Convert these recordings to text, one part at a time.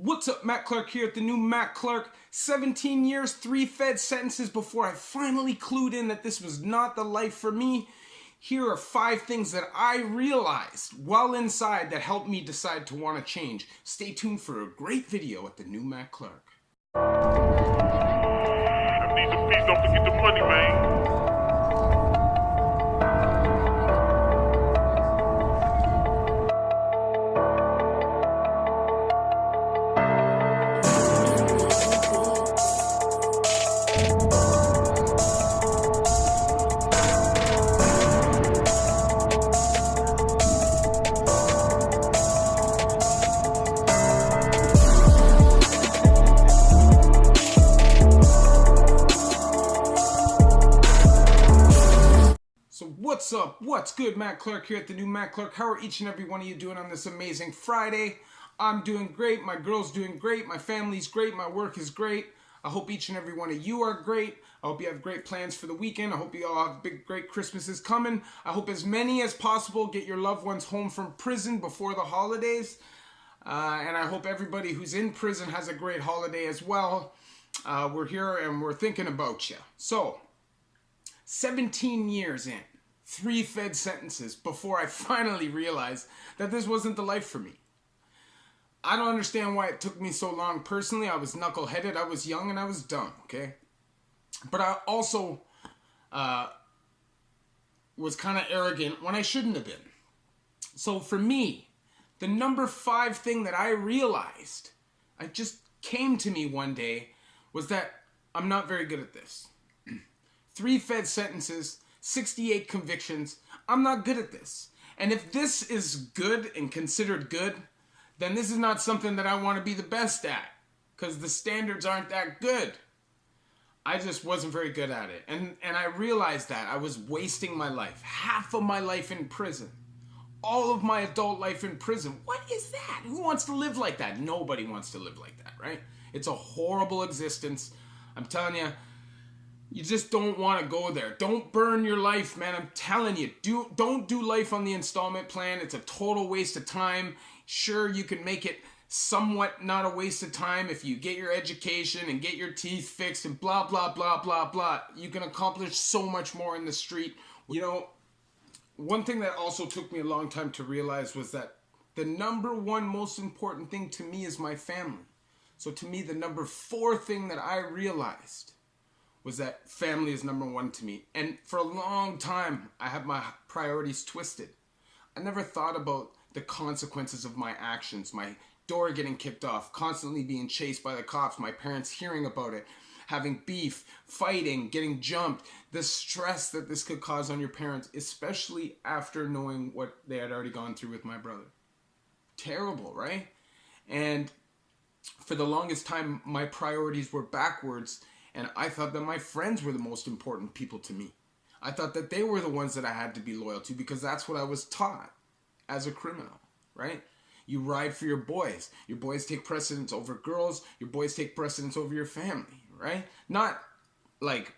What's up, Matt Clark here at the new Matt Clark. 17 years, 3 Fed sentences before I finally clued in that this was not the life for me. Here are 5 things that I realized while inside that helped me decide to want to change. Stay tuned for a great video at the new Matt Clark. I need the fees, don't forget the money, man. What's up? What's good? Matt Clark here at the new Matt Clark. How are each and every one of you doing on this amazing Friday? I'm doing great. My girl's doing great. My family's great. My work is great. I hope each and every one of you are great. I hope you have great plans for the weekend. I hope you all have big, great Christmases coming. I hope as many as possible get your loved ones home from prison before the holidays. And I hope everybody who's in prison has a great holiday as well. We're here and we're thinking about you. So, 17 years in. 3 Fed sentences before I finally realized that this wasn't the life for me. I don't understand why it took me so long. Personally, I was knuckleheaded, I was young, and I was dumb, okay? But I also was kind of arrogant when I shouldn't have been. So for me, the number 5 thing that I realized, it just came to me one day, was that I'm not very good at this. 3 Fed sentences, 68 convictions. I'm not good at this. And if this is good and considered good, then this is not something that I want to be the best at, because the standards aren't that good. I just wasn't very good at it. And I realized that I was wasting my life. Half of my life in prison. All of my adult life in prison. What is that? Who wants to live like that? Nobody wants to live like that, right? It's a horrible existence. I'm telling you, you just don't want to go there. Don't burn your life, man. I'm telling you, don't do life on the installment plan. It's a total waste of time. Sure, you can make it somewhat not a waste of time if you get your education and get your teeth fixed and blah, blah, blah, blah, blah. You can accomplish so much more in the street. You know, one thing that also took me a long time to realize was that the number 1 most important thing to me is my family. So to me, the number 4 thing that I realized was that family is number 1 to me. And for a long time, I had my priorities twisted. I never thought about the consequences of my actions, my door getting kicked off, constantly being chased by the cops, my parents hearing about it, having beef, fighting, getting jumped, the stress that this could cause on your parents, especially after knowing what they had already gone through with my brother. Terrible, right? And for the longest time, my priorities were backwards. And I thought that my friends were the most important people to me. I thought that they were the ones that I had to be loyal to because that's what I was taught as a criminal, right? You ride for your boys. Your boys take precedence over girls. Your boys take precedence over your family, right? Not like,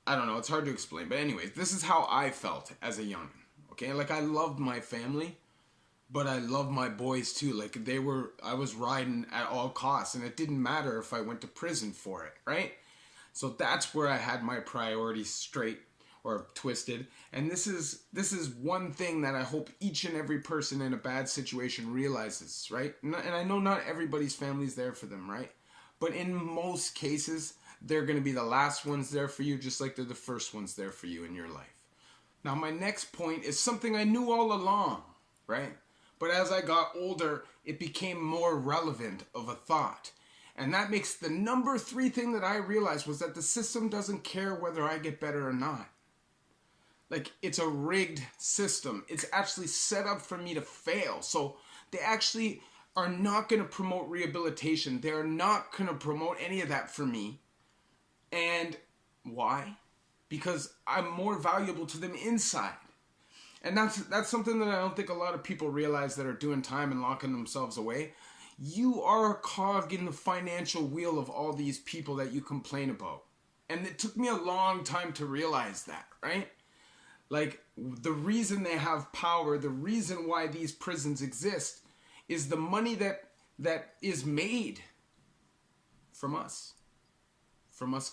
I don't know, it's hard to explain. But anyways, this is how I felt as a youngin', okay? Like, I loved my family, but I love my boys too. Like, I was riding at all costs, and it didn't matter if I went to prison for it, right? So that's where I had my priorities straight or twisted. And this is one thing that I hope each and every person in a bad situation realizes, right? And I know not everybody's family's there for them, right? But in most cases, they're going to be the last ones there for you, just like they're the first ones there for you in your life. Now, my next point is something I knew all along, right? But as I got older, it became more relevant of a thought. And that makes the number 3 thing that I realized was that the system doesn't care whether I get better or not. Like, it's a rigged system. It's actually set up for me to fail. So they actually are not going to promote rehabilitation. They're not going to promote any of that for me. And why? Because I'm more valuable to them inside. And that's something that I don't think a lot of people realize that are doing time and locking themselves away. You are a cog in the financial wheel of all these people that you complain about. And it took me a long time to realize that, right? Like, the reason they have power, the reason why these prisons exist, is the money that that is made from us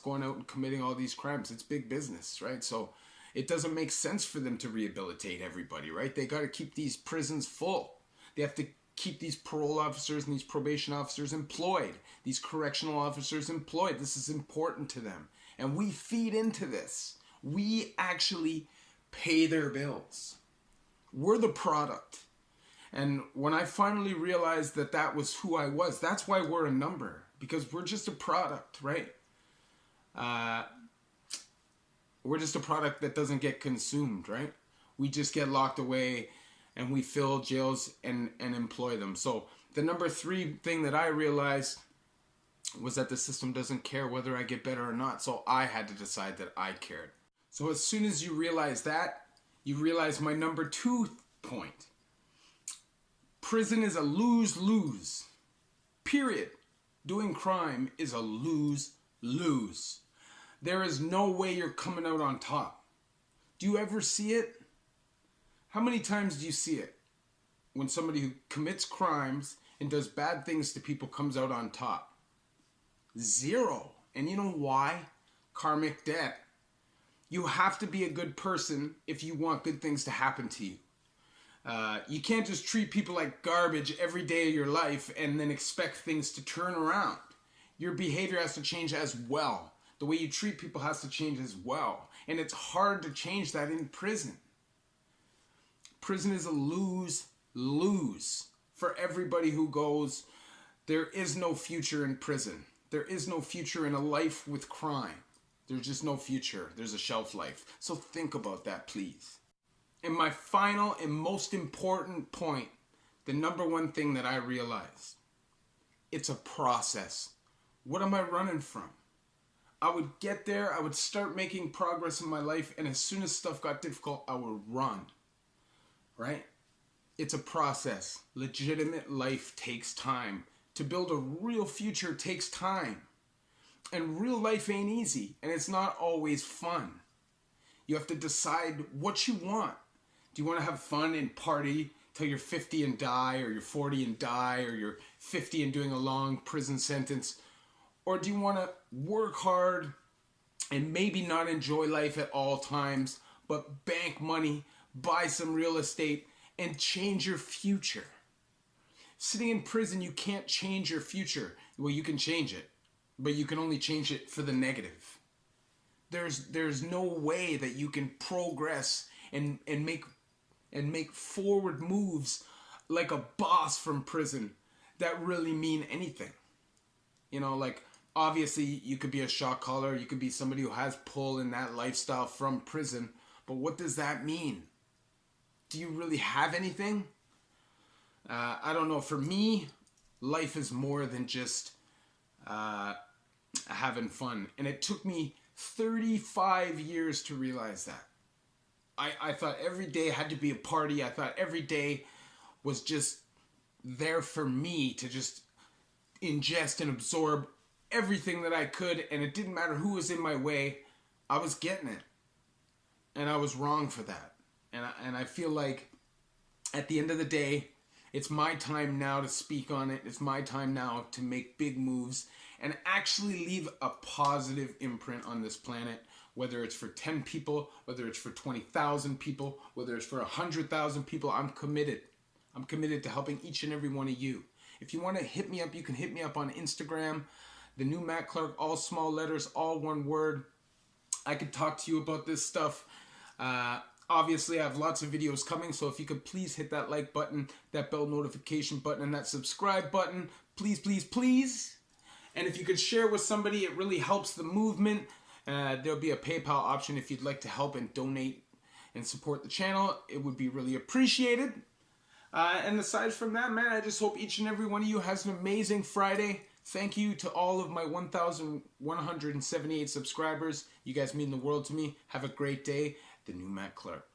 going out and committing all these crimes. It's big business, right? So it doesn't make sense for them to rehabilitate everybody, right? They got to keep these prisons full. They have to keep these parole officers and these probation officers employed, these correctional officers employed. This is important to them. And we feed into this. We actually pay their bills. We're the product. And when I finally realized that that was who I was, that's why we're a number, because we're just a product, right? We're just a product that doesn't get consumed, right? We just get locked away and we fill jails and employ them. So the number 3 thing that I realized was that the system doesn't care whether I get better or not. So I had to decide that I cared. So as soon as you realize that, you realize my number 2 point. Prison is a lose-lose. Period. Doing crime is a lose-lose. There is no way you're coming out on top. Do you ever see it? How many times do you see it? When somebody who commits crimes and does bad things to people comes out on top? 0. And you know why? Karmic debt. You have to be a good person if you want good things to happen to you. You can't just treat people like garbage every day of your life and then expect things to turn around. Your behavior has to change as well. The way you treat people has to change as well. And it's hard to change that in prison. Prison is a lose-lose for everybody who goes. There is no future in prison. There is no future in a life with crime. There's just no future. There's a shelf life. So think about that, please. And my final and most important point, the number 1 thing that I realized, it's a process. What am I running from? I would get there, I would start making progress in my life, and as soon as stuff got difficult, I would run. Right? It's a process. Legitimate life takes time. To build a real future takes time. And real life ain't easy, and it's not always fun. You have to decide what you want. Do you want to have fun and party till you're 50 and die, or you're 40 and die, or you're 50 and doing a long prison sentence? Or do you want to work hard and maybe not enjoy life at all times, but bank money, buy some real estate, and change your future? Sitting in prison, you can't change your future. Well, you can change it, but you can only change it for the negative. There's no way that you can progress and make forward moves like a boss from prison that really mean anything. You know, like, obviously you could be a shot caller, you could be somebody who has pull in that lifestyle from prison, but what does that mean? Do you really have anything? I don't know. For me, life is more than just having fun. And it took me 35 years to realize that. I thought every day had to be a party. I thought every day was just there for me to just ingest and absorb everything that I could, and it didn't matter who was in my way. I was getting it. And I was wrong for that. And I feel like at the end of the day, it's my time now to speak on it. It's my time now to make big moves and actually leave a positive imprint on this planet, whether it's for 10 people, whether it's for 20,000 people, whether it's for 100,000 people. I'm committed. I'm committed to helping each and every one of you. If you want to hit me up, you can hit me up on Instagram. The new Matt Clark, all small letters, all one word. I could talk to you about this stuff. Obviously, I have lots of videos coming, so if you could please hit that like button, that bell notification button, and that subscribe button. Please, please, please. And if you could share with somebody, it really helps the movement. There'll be a PayPal option if you'd like to help and donate and support the channel. It would be really appreciated. And aside from that, man, I just hope each and every one of you has an amazing Friday. Thank you to all of my 1,178 subscribers. You guys mean the world to me. Have a great day. The new Matt Clark.